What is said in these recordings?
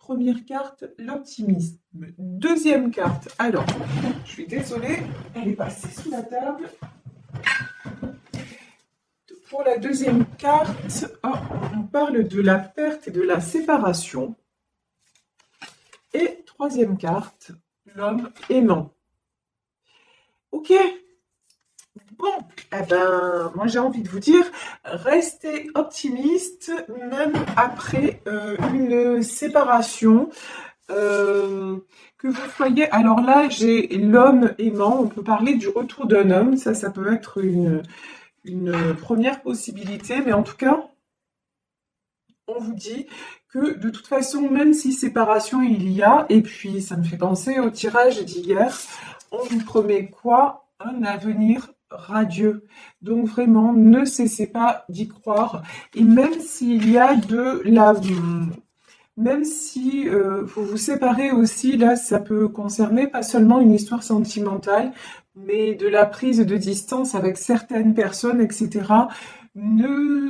Première carte, l'optimisme. Deuxième carte, alors, je suis désolée, elle est passée sous la table. Pour la deuxième carte, on parle de la perte et de la séparation. Et troisième carte, l'homme aimant. Ok. Bon, eh ben, moi j'ai envie de vous dire, restez optimiste même après une séparation. Que vous soyez, alors là j'ai l'homme aimant, on peut parler du retour d'un homme, ça peut être une première possibilité, mais en tout cas, on vous dit que de toute façon, même si séparation il y a, et puis ça me fait penser au tirage d'hier, on vous promet quoi? Un avenir radieux. Donc vraiment, ne cessez pas d'y croire. Et même s'il y a de la... Même si vous vous séparez aussi, là, ça peut concerner pas seulement une histoire sentimentale, mais de la prise de distance avec certaines personnes, etc.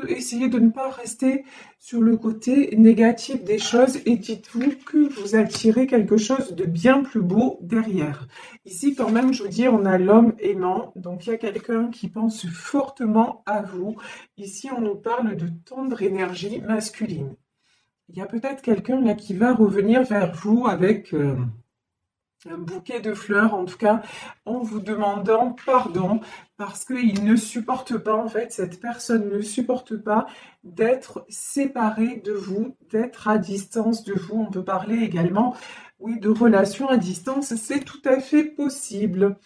Essayez de ne pas rester sur le côté négatif des choses et dites-vous que vous attirez quelque chose de bien plus beau derrière. Ici, quand même, je vous dis, on a l'homme aimant, donc il y a quelqu'un qui pense fortement à vous. Ici, on nous parle de tendre énergie masculine. Il y a peut-être quelqu'un là qui va revenir vers vous avec un bouquet de fleurs, en tout cas, en vous demandant pardon, parce qu'il ne supporte pas, en fait, cette personne ne supporte pas d'être séparée de vous, d'être à distance de vous. On peut parler également, oui, de relations à distance, c'est tout à fait possible.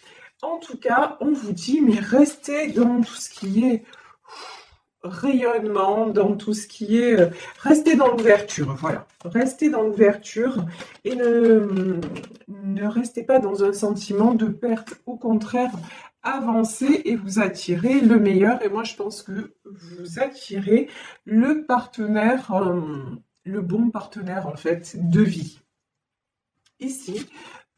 En tout cas, on vous dit, mais restez dans tout ce qui est rayonnement, dans tout ce qui est... restez dans l'ouverture, voilà. Restez dans l'ouverture et ne restez pas dans un sentiment de perte. Au contraire, avancez et vous attirez le meilleur. Et moi, je pense que vous attirez le partenaire, le bon partenaire, en fait, de vie. Ici,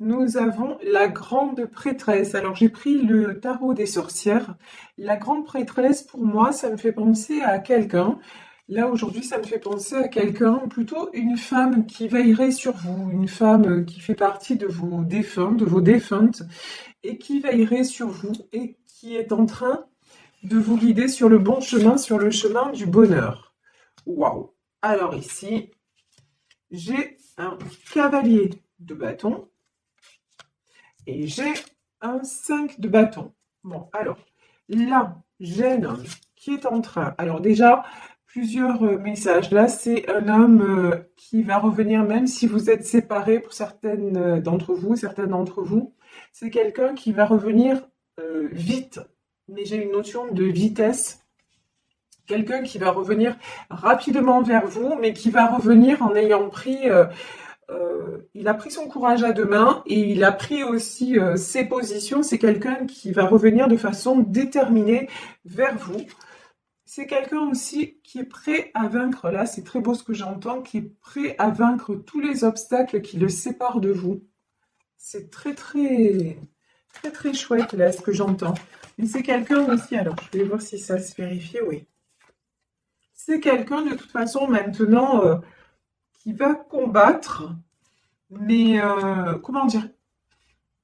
nous avons la grande prêtresse. Alors, j'ai pris le tarot des sorcières. La grande prêtresse, pour moi, ça me fait penser à quelqu'un. Là, aujourd'hui, ça me fait penser à quelqu'un, plutôt une femme qui veillerait sur vous, une femme qui fait partie de vos défuntes, et qui veillerait sur vous et qui est en train de vous guider sur le bon chemin, sur le chemin du bonheur. Waouh! Alors ici, j'ai un cavalier de bâton. Et j'ai un 5 de bâton. Bon, alors, là, j'ai un homme qui est en train... Alors déjà, plusieurs messages. Là, c'est un homme qui va revenir, même si vous êtes séparés pour certaines d'entre vous, certains d'entre vous. C'est quelqu'un qui va revenir vite. Mais j'ai une notion de vitesse. Quelqu'un qui va revenir rapidement vers vous, mais qui va revenir en ayant pris... il a pris son courage à deux mains et il a pris aussi ses positions. C'est quelqu'un qui va revenir de façon déterminée vers vous. C'est quelqu'un aussi qui est prêt à vaincre, là c'est très beau ce que j'entends, qui est prêt à vaincre tous les obstacles qui le séparent de vous. C'est très très très très chouette là ce que j'entends. Mais c'est quelqu'un aussi, alors je vais voir si ça se vérifie, oui. C'est quelqu'un de toute façon maintenant qui va combattre, mais comment dire,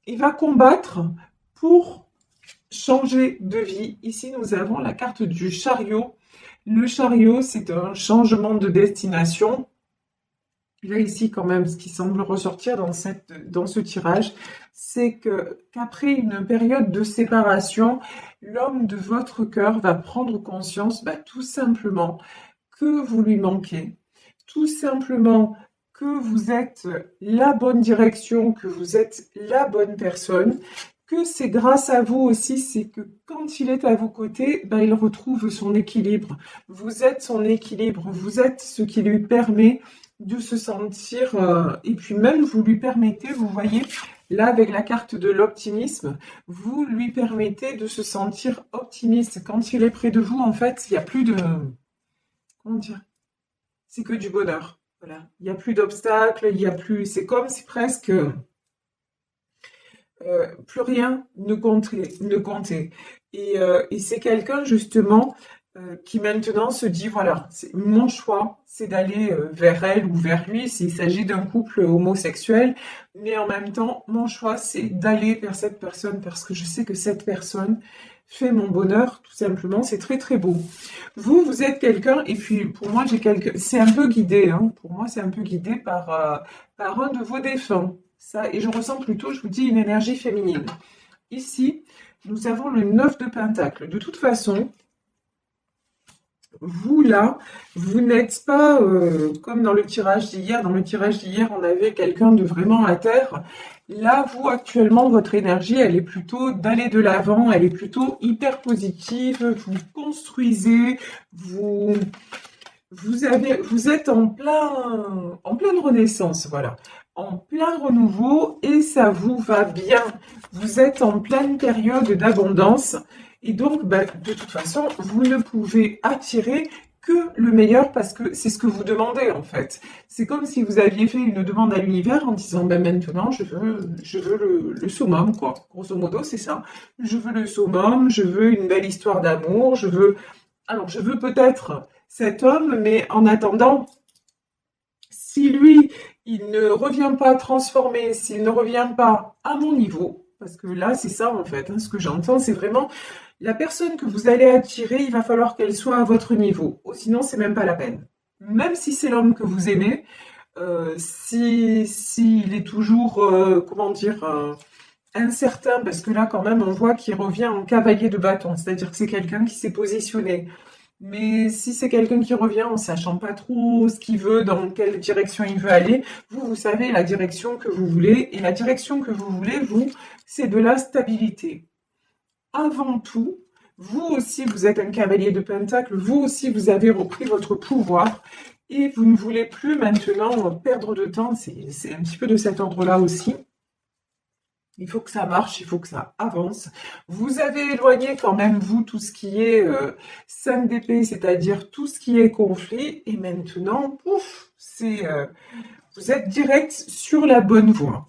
il va combattre pour changer de vie. Ici, nous avons la carte du chariot. Le chariot, c'est un changement de destination. Là, ici, quand même, ce qui semble ressortir dans ce tirage, c'est qu'après une période de séparation, l'homme de votre cœur va prendre conscience, tout simplement, que vous lui manquez. Tout simplement que vous êtes la bonne direction, que vous êtes la bonne personne, que c'est grâce à vous aussi, c'est que quand il est à vos côtés, il retrouve son équilibre. Vous êtes son équilibre, vous êtes ce qui lui permet de se sentir, et puis même vous lui permettez, vous voyez, là avec la carte de l'optimisme, vous lui permettez de se sentir optimiste. Quand il est près de vous, en fait, il n'y a plus de... Comment dire? C'est que du bonheur. Voilà. Il n'y a plus d'obstacles, il n'y a plus... C'est comme si presque plus rien ne comptait. Et c'est quelqu'un, justement, qui maintenant se dit, voilà, mon choix, c'est d'aller vers elle ou vers lui s'il s'agit d'un couple homosexuel, mais en même temps, mon choix, c'est d'aller vers cette personne parce que je sais que cette personne fait mon bonheur, tout simplement, c'est très très beau. Vous, vous êtes quelqu'un, et puis pour moi, c'est un peu guidé, hein, pour moi, c'est un peu guidé par un de vos défunts. Ça, et je ressens plutôt, je vous dis, une énergie féminine. Ici, nous avons le 9 de Pentacle. De toute façon, vous là, vous n'êtes pas comme dans le tirage d'hier. Dans le tirage d'hier, on avait quelqu'un de vraiment à terre. Là, vous, actuellement, votre énergie, elle est plutôt d'aller de l'avant, elle est plutôt hyper positive. Vous construisez, vous êtes en pleine renaissance, voilà, en plein renouveau et ça vous va bien. Vous êtes en pleine période d'abondance et donc, ben, de toute façon, vous ne pouvez attirer que le meilleur parce que c'est ce que vous demandez en fait. C'est comme si vous aviez fait une demande à l'univers en disant, ben maintenant, je veux le summum, quoi. Grosso modo, c'est ça. Je veux le summum, je veux une belle histoire d'amour, alors, je veux peut-être cet homme, mais en attendant, si lui, il ne revient pas transformé, s'il ne revient pas à mon niveau, parce que là, c'est ça en fait, hein, ce que j'entends, c'est vraiment la personne que vous allez attirer, il va falloir qu'elle soit à votre niveau. Sinon, c'est même pas la peine. Même si c'est l'homme que vous aimez, s'il est toujours, comment dire, incertain, parce que là, quand même, on voit qu'il revient en cavalier de bâton, c'est-à-dire que c'est quelqu'un qui s'est positionné. Mais si c'est quelqu'un qui revient en sachant pas trop ce qu'il veut, dans quelle direction il veut aller, vous savez la direction que vous voulez. Et la direction que vous voulez, vous, c'est de la stabilité. Avant tout, vous aussi, vous êtes un cavalier de Pentacle, vous aussi, vous avez repris votre pouvoir et vous ne voulez plus maintenant perdre de temps. C'est un petit peu de cet ordre-là aussi. Il faut que ça marche, il faut que ça avance. Vous avez éloigné quand même, vous, tout ce qui est 5 d'épée, c'est-à-dire tout ce qui est conflit. Et maintenant, pouf, vous êtes direct sur la bonne voie.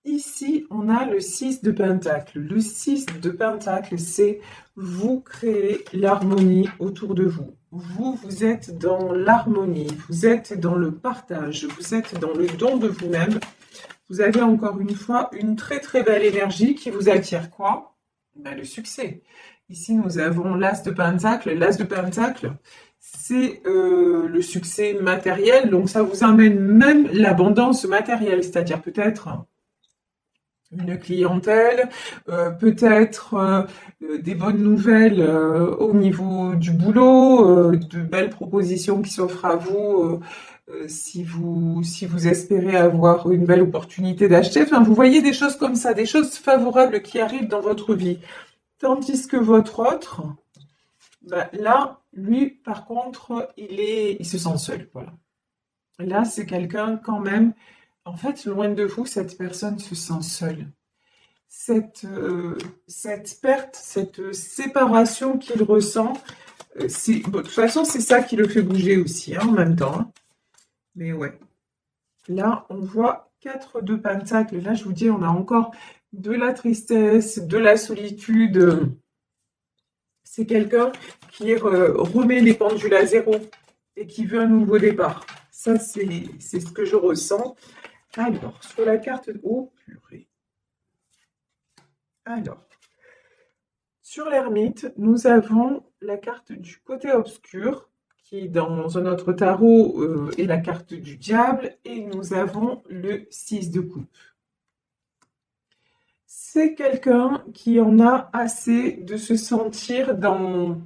Ici, on a le 6 de Pentacle. Le 6 de Pentacle, c'est vous créez l'harmonie autour de vous. Vous êtes dans l'harmonie, vous êtes dans le partage, vous êtes dans le don de vous-même. Vous avez encore une fois une très très belle énergie qui vous attire quoi? Ben, le succès. Ici, nous avons l'As de Pentacle. L'As de Pentacle, c'est le succès matériel. Donc, ça vous amène même l'abondance matérielle, c'est-à-dire peut-être une clientèle, peut-être des bonnes nouvelles au niveau du boulot, de belles propositions qui s'offrent à vous. Si vous espérez avoir une belle opportunité d'acheter, enfin, vous voyez des choses comme ça, des choses favorables qui arrivent dans votre vie. Tandis que votre autre, ben, là, lui, par contre, il se sent seul, voilà. Là, c'est quelqu'un quand même, en fait, loin de vous, cette personne se sent seule. Cette perte, cette séparation qu'il ressent, bon, de toute façon, c'est ça qui le fait bouger aussi, hein, en même temps, hein. Mais ouais. Là, on voit 4 de Pentacle. Là, je vous dis, on a encore de la tristesse, de la solitude. C'est quelqu'un qui remet les pendules à zéro et qui veut un nouveau départ. Ça, c'est ce que je ressens. Alors, sur la carte... Oh, purée. Alors, sur l'ermite, nous avons la carte du côté obscur, qui dans un autre tarot est la carte du diable, et nous avons le 6 de coupe. C'est quelqu'un qui en a assez de se sentir dans...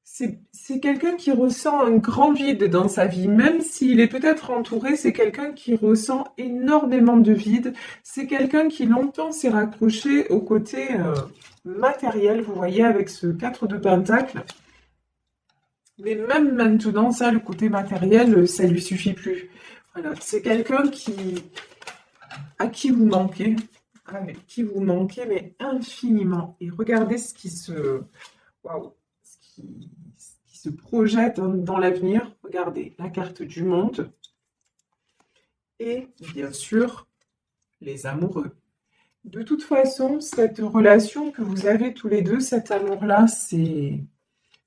C'est quelqu'un qui ressent un grand vide dans sa vie, même s'il est peut-être entouré, c'est quelqu'un qui ressent énormément de vide. C'est quelqu'un qui longtemps s'est raccroché au côté matériel, vous voyez, avec ce 4 de Pentacle. Mais même maintenant, ça, le côté matériel, ça lui suffit plus. Voilà, c'est quelqu'un à qui vous manquez, mais infiniment. Et regardez ce qui se... Waouh! Qui se projette dans l'avenir. Regardez, la carte du monde. Et bien sûr, les amoureux. De toute façon, cette relation que vous avez tous les deux, cet amour-là, c'est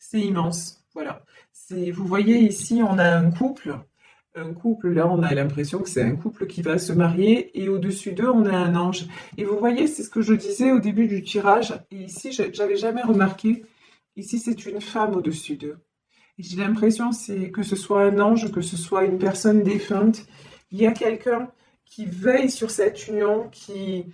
c'est immense. Voilà. Vous voyez ici, on a un couple. Un couple, là, on a l'impression que c'est un couple qui va se marier. Et au-dessus d'eux, on a un ange. Et vous voyez, c'est ce que je disais au début du tirage. Et ici, j'avais jamais remarqué. Ici, c'est une femme au-dessus d'eux. Et j'ai l'impression c'est que ce soit un ange, que ce soit une personne défunte. Il y a quelqu'un qui veille sur cette union, qui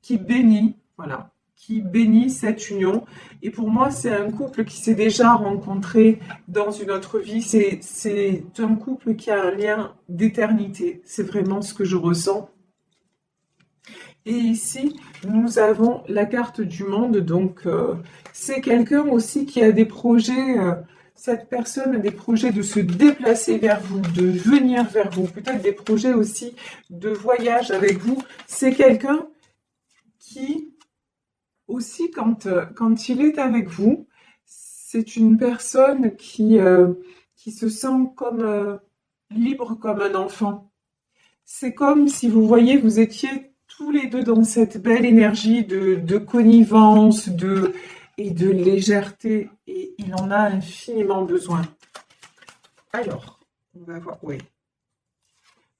bénit, voilà, qui bénit cette union. Et pour moi, c'est un couple qui s'est déjà rencontré dans une autre vie. C'est un couple qui a un lien d'éternité. C'est vraiment ce que je ressens. Et ici, nous avons la carte du monde. Donc, c'est quelqu'un aussi qui a des projets. Cette personne a des projets de se déplacer vers vous, de venir vers vous. Peut-être des projets aussi de voyage avec vous. C'est quelqu'un qui, aussi, quand il est avec vous, c'est une personne qui se sent comme libre comme un enfant. C'est comme si vous voyez, vous étiez tous les deux dans cette belle énergie de connivence et de légèreté, et il en a infiniment besoin. Alors, on va voir, oui.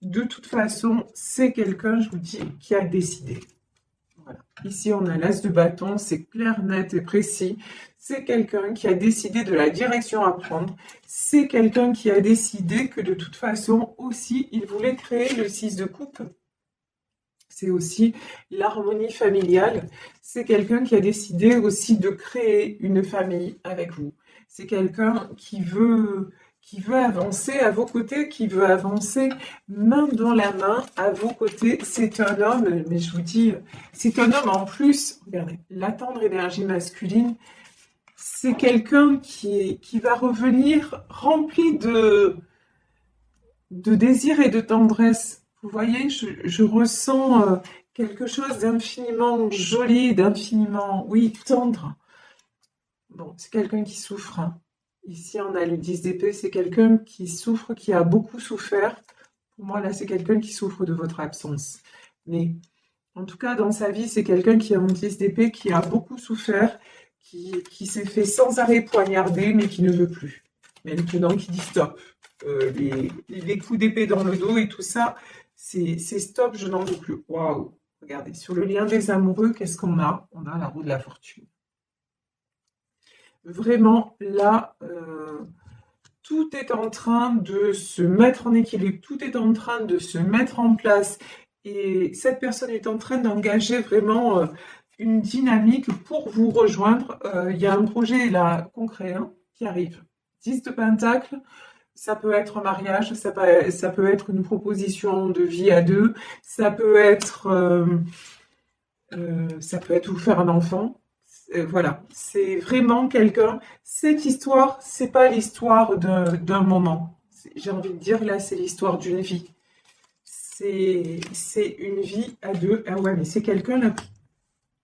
De toute façon, c'est quelqu'un, je vous dis, qui a décidé. Voilà. Ici, on a l'as de bâton, c'est clair, net et précis. C'est quelqu'un qui a décidé de la direction à prendre. C'est quelqu'un qui a décidé que de toute façon, aussi, il voulait créer le 6 de coupe. C'est aussi l'harmonie familiale. C'est quelqu'un qui a décidé aussi de créer une famille avec vous. C'est quelqu'un qui veut avancer à vos côtés, qui veut avancer main dans la main à vos côtés. C'est un homme, mais je vous dis, c'est un homme en plus, regardez, la tendre énergie masculine, c'est quelqu'un qui va revenir rempli de désir et de tendresse. Vous voyez, je ressens quelque chose d'infiniment joli, d'infiniment, oui, tendre. Bon, c'est quelqu'un qui souffre, hein. Ici, on a le 10 d'épée, c'est quelqu'un qui souffre, qui a beaucoup souffert. Pour moi, là, c'est quelqu'un qui souffre de votre absence. Mais en tout cas, dans sa vie, c'est quelqu'un qui a un 10 d'épée, qui a beaucoup souffert, qui s'est fait sans arrêt poignarder, mais qui ne veut plus. Maintenant, qui dit stop. Les coups d'épée dans le dos et tout ça, c'est stop, je n'en veux plus. Waouh! Regardez, sur le lien des amoureux, qu'est-ce qu'on a? On a la roue de la fortune. Vraiment, là, tout est en train de se mettre en équilibre, tout est en train de se mettre en place. Et cette personne est en train d'engager vraiment une dynamique pour vous rejoindre. Il y a un projet là concret hein, qui arrive. 10 de Pentacle, ça peut être un mariage, ça peut être une proposition de vie à deux, ça peut être vous faire un enfant. Voilà, c'est vraiment quelqu'un. Cette histoire, c'est pas l'histoire d'un moment. J'ai envie de dire, là, c'est l'histoire d'une vie. C'est une vie à deux. Ah ouais, mais c'est quelqu'un là.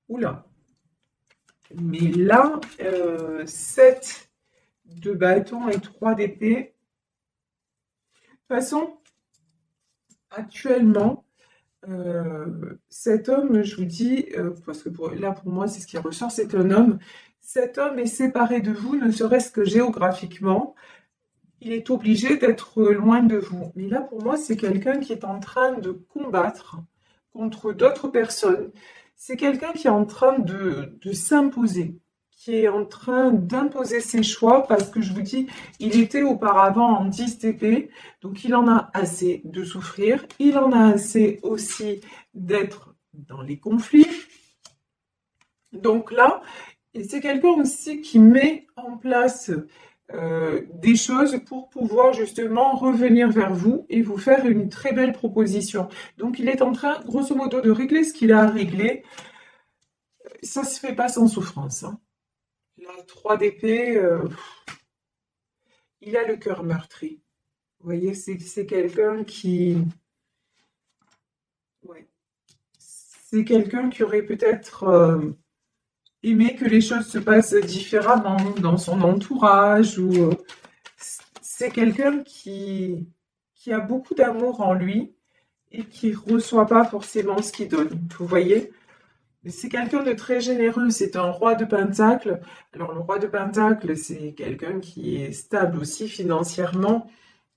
Oula. Mais là, 7 de bâton et 3 d'épée. De toute façon, actuellement, cet homme, je vous dis, parce que là pour moi c'est ce qui ressort, c'est un homme. Cet homme est séparé de vous, ne serait-ce que géographiquement. Il est obligé d'être loin de vous. Mais là pour moi c'est quelqu'un qui est en train de combattre contre d'autres personnes. C'est quelqu'un qui est en train de s'imposer, qui est en train d'imposer ses choix parce que je vous dis, il était auparavant en 10 d'épée, donc il en a assez de souffrir, il en a assez aussi d'être dans les conflits. Donc là, c'est quelqu'un aussi qui met en place des choses pour pouvoir justement revenir vers vous et vous faire une très belle proposition. Donc il est en train, grosso modo, de régler ce qu'il a à régler. Ça se fait pas sans souffrance, hein. La 3 d'épée, il a le cœur meurtri. Vous voyez, c'est quelqu'un qui... Ouais. C'est quelqu'un qui aurait peut-être aimé que les choses se passent différemment dans son entourage. C'est quelqu'un qui a beaucoup d'amour en lui et qui ne reçoit pas forcément ce qu'il donne. Vous voyez? C'est quelqu'un de très généreux, c'est un roi de Pentacle. Alors le roi de Pentacle, c'est quelqu'un qui est stable aussi financièrement,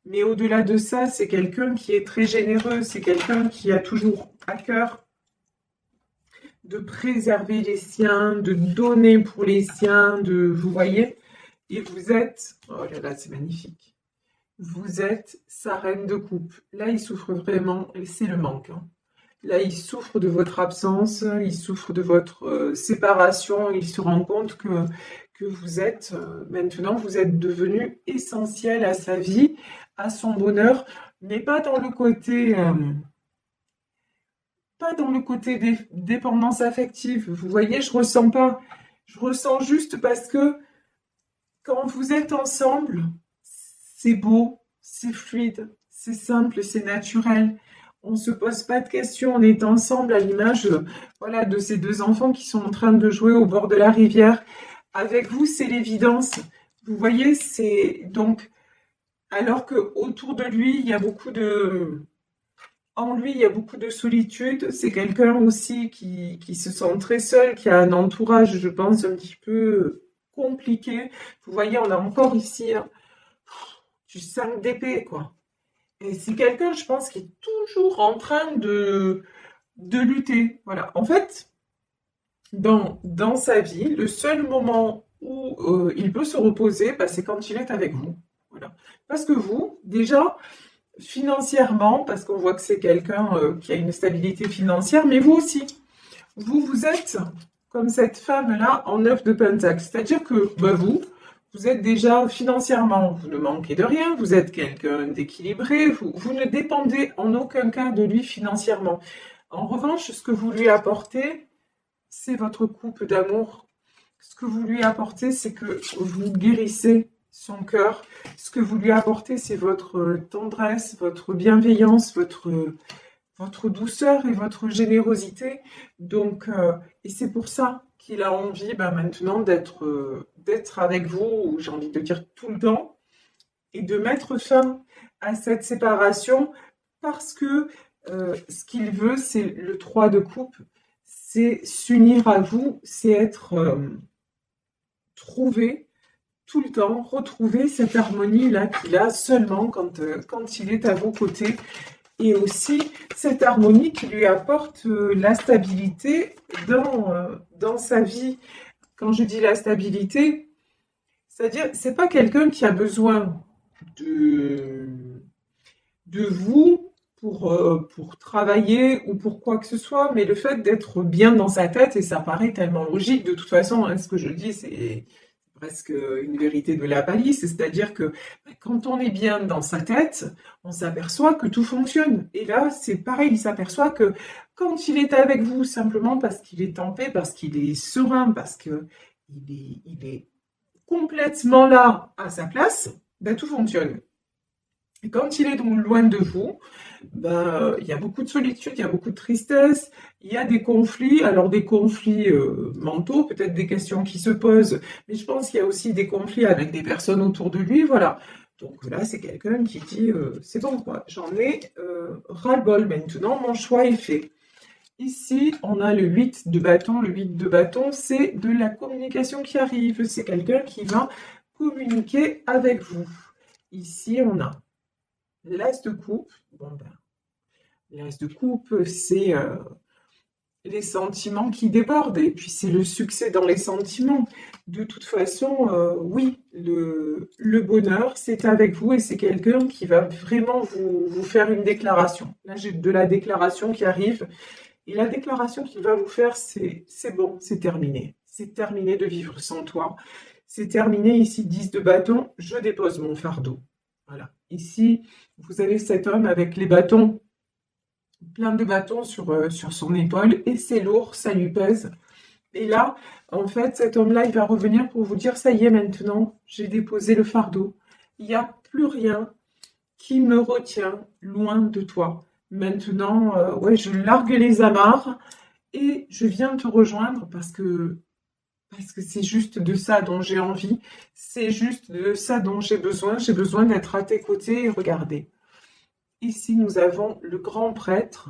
mais au-delà de ça, c'est quelqu'un qui est très généreux, c'est quelqu'un qui a toujours à cœur de préserver les siens, de donner pour les siens, vous voyez, et vous êtes, oh là là, c'est magnifique. Vous êtes sa reine de coupe. Là, il souffre vraiment, et c'est le manque, hein. Là, il souffre de votre absence, il souffre de votre séparation, il se rend compte que vous êtes, maintenant, vous êtes devenu essentiel à sa vie, à son bonheur, mais pas dans le côté dépendance affective. Vous voyez, je ressens pas. Je ressens juste parce que quand vous êtes ensemble, c'est beau, c'est fluide, c'est simple, c'est naturel. On ne se pose pas de questions, on est ensemble à l'image voilà, de ces deux enfants qui sont en train de jouer au bord de la rivière. Avec vous, c'est l'évidence. Vous voyez, c'est donc, alors que autour de lui, il y a beaucoup de, en lui, il y a beaucoup de solitude. C'est quelqu'un aussi qui se sent très seul, qui a un entourage, je pense, un petit peu compliqué. Vous voyez, on a encore ici du 5 d'épée, quoi. Et c'est quelqu'un, je pense, qui est toujours en train de lutter. Voilà. En fait, dans sa vie, le seul moment où il peut se reposer, bah, c'est quand il est avec vous. Voilà. Parce que vous, déjà, financièrement, parce qu'on voit que c'est quelqu'un qui a une stabilité financière, mais vous aussi, vous êtes comme cette femme-là en 9 de Pentacle. C'est-à-dire que bah, vous êtes déjà financièrement, vous ne manquez de rien, vous êtes quelqu'un d'équilibré, vous ne dépendez en aucun cas de lui financièrement. En revanche, ce que vous lui apportez, c'est votre couple d'amour. Ce que vous lui apportez, c'est que vous guérissez son cœur. Ce que vous lui apportez, c'est votre tendresse, votre bienveillance, votre douceur et votre générosité. Donc, et c'est pour ça qu'il a envie maintenant d'être avec vous, j'ai envie de dire tout le temps, et de mettre fin à cette séparation parce que ce qu'il veut, c'est le 3 de coupe, c'est s'unir à vous, c'est être trouvé tout le temps, retrouver cette harmonie-là qu'il a seulement quand il est à vos côtés. Et aussi cette harmonie qui lui apporte la stabilité dans sa vie. Quand je dis la stabilité, c'est-à-dire, c'est pas quelqu'un qui a besoin de, de vous pour travailler ou pour quoi que ce soit, mais le fait d'être bien dans sa tête, et ça paraît tellement logique, de toute façon, hein, ce que je dis, c'est presque une vérité de la palisse, c'est-à-dire que quand on est bien dans sa tête, on s'aperçoit que tout fonctionne. Et là, c'est pareil, il s'aperçoit que quand il est avec vous, simplement parce qu'il est en paix, parce qu'il est serein, parce qu'il est complètement là à sa place, ben, tout fonctionne. Et quand il est donc loin de vous, ben, il y a beaucoup de solitude, il y a beaucoup de tristesse, il y a des conflits, alors des conflits mentaux, peut-être des questions qui se posent, mais je pense qu'il y a aussi des conflits avec des personnes autour de lui, voilà. Donc là, c'est quelqu'un qui dit, c'est bon quoi, j'en ai ras-le-bol maintenant, mon choix est fait. Ici, on a le 8 de bâton. Le 8 de bâton, c'est de la communication qui arrive. C'est quelqu'un qui va communiquer avec vous. Ici, on a l'as de coupe. Bon, ben, l'as de coupe, c'est les sentiments qui débordent. Et puis, c'est le succès dans les sentiments. De toute façon, oui, le bonheur, c'est avec vous et c'est quelqu'un qui va vraiment vous faire une déclaration. Là, j'ai de la déclaration qui arrive. Et la déclaration qu'il va vous faire, c'est bon, c'est terminé. C'est terminé de vivre sans toi. C'est terminé, ici, 10 de bâton, je dépose mon fardeau. Voilà. Ici, vous avez cet homme avec les bâtons, plein de bâtons sur son épaule, et c'est lourd, ça lui pèse. Et là, en fait, cet homme-là, il va revenir pour vous dire, ça y est, maintenant, j'ai déposé le fardeau. Il n'y a plus rien qui me retient loin de toi. Maintenant, ouais, je largue les amarres et je viens te rejoindre parce que c'est juste de ça dont j'ai envie, c'est juste de ça dont j'ai besoin d'être à tes côtés et regarder. Ici, nous avons le grand prêtre.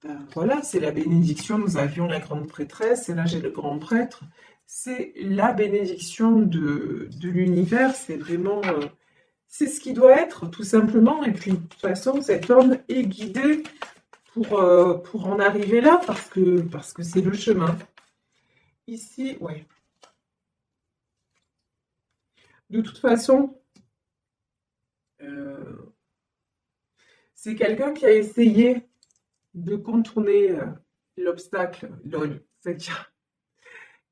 ben, voilà, c'est la bénédiction. Nous avions la grande prêtresse et là j'ai le grand prêtre. C'est la bénédiction de l'univers. C'est vraiment, c'est ce qui doit être, tout simplement. Et puis, de toute façon, cet homme est guidé pour en arriver là parce que c'est le chemin. Ici, ouais. De toute façon, euh, c'est quelqu'un qui a essayé de contourner l'obstacle, c'est-à-dire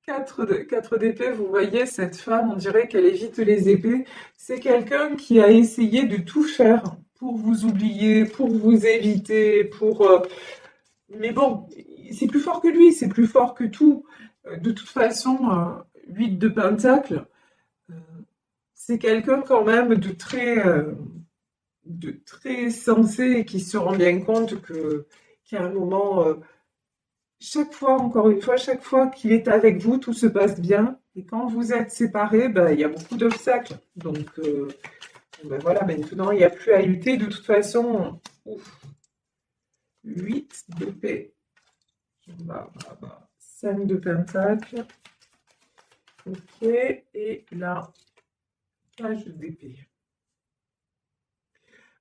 4 d'épée, vous voyez, cette femme, on dirait qu'elle évite les épées. C'est quelqu'un qui a essayé de tout faire pour vous oublier, pour vous éviter, mais bon, c'est plus fort que lui, c'est plus fort que tout. De toute façon, 8 de pentacle, euh, c'est quelqu'un quand même de très sensé et qui se rend bien compte qu'à un moment, chaque fois, encore une fois, chaque fois qu'il est avec vous, tout se passe bien. Et quand vous êtes séparés, ben, il y a beaucoup d'obstacles. Donc, ben voilà, maintenant, il n'y a plus à lutter. De toute façon, ouf, 8 d'épée, 5 de pentacle. Ok, et là, page d'épée.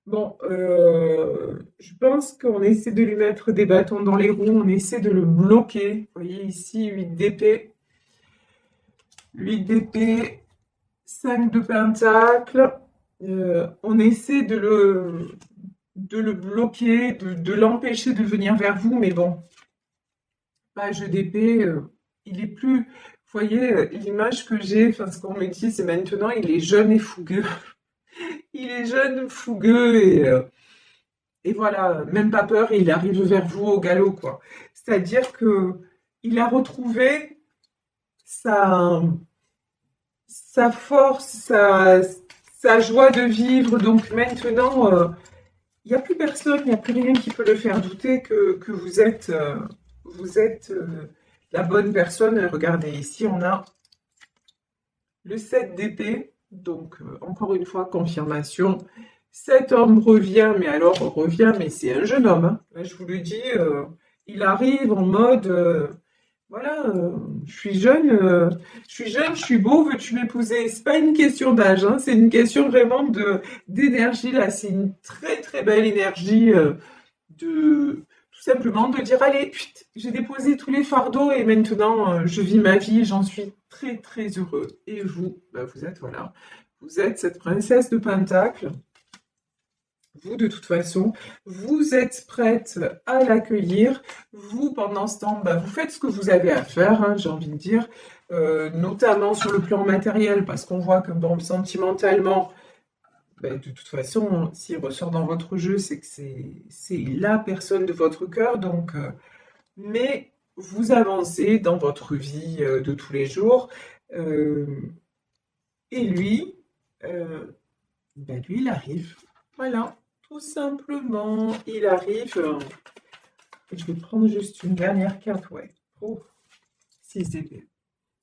Bon, je pense qu'on essaie de lui mettre des bâtons dans les roues, on essaie de le bloquer. Vous voyez ici, 8 d'épée. 8 d'épée, 5 de pentacle. On essaie de le bloquer, de l'empêcher de venir vers vous, mais bon, page d'épée, il est plus. Vous voyez, l'image que j'ai, enfin, ce qu'on me dit, c'est maintenant, il est jeune et fougueux. Il est jeune, fougueux et voilà, même pas peur, il arrive vers vous au galop, quoi. C'est-à-dire que il a retrouvé sa, sa force, sa joie de vivre. Donc maintenant, il n'y a plus personne, il n'y a plus rien qui peut le faire douter que vous êtes la bonne personne. Regardez, ici, on a le 7 d'épée. Donc, encore une fois, confirmation. Cet homme revient, mais alors revient, mais c'est un jeune homme, hein. Là, je vous le dis, il arrive en mode, voilà, je suis jeune, je suis beau, veux-tu m'épouser? C'est pas une question d'âge, hein, c'est une question vraiment d'énergie là. C'est une très très belle énergie de tout simplement de dire allez, chut, j'ai déposé tous les fardeaux et maintenant je vis ma vie, j'en suis très très heureux. Et vous, bah, vous êtes voilà, vous êtes cette princesse de Pentacle. Vous, de toute façon, vous êtes prête à l'accueillir. Vous, pendant ce temps, bah, vous faites ce que vous avez à faire, hein, j'ai envie de dire, notamment sur le plan matériel, parce qu'on voit que, bon, sentimentalement, bah, de toute façon, s'il ressort dans votre jeu, c'est que c'est la personne de votre cœur. Donc, mais vous avancez dans votre vie de tous les jours. euh, et lui, euh, lui, il arrive. Voilà, tout simplement, il arrive. Je vais prendre juste une dernière carte, ouais. Oh, 6 d'épée.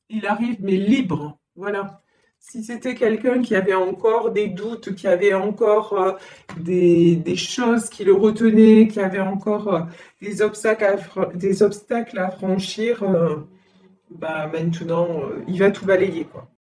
Il arrive, mais libre. Voilà. Si c'était quelqu'un qui avait encore des doutes, qui avait encore des choses qui le retenaient, qui avait encore des obstacles à franchir, bah maintenant, il va tout balayer, quoi.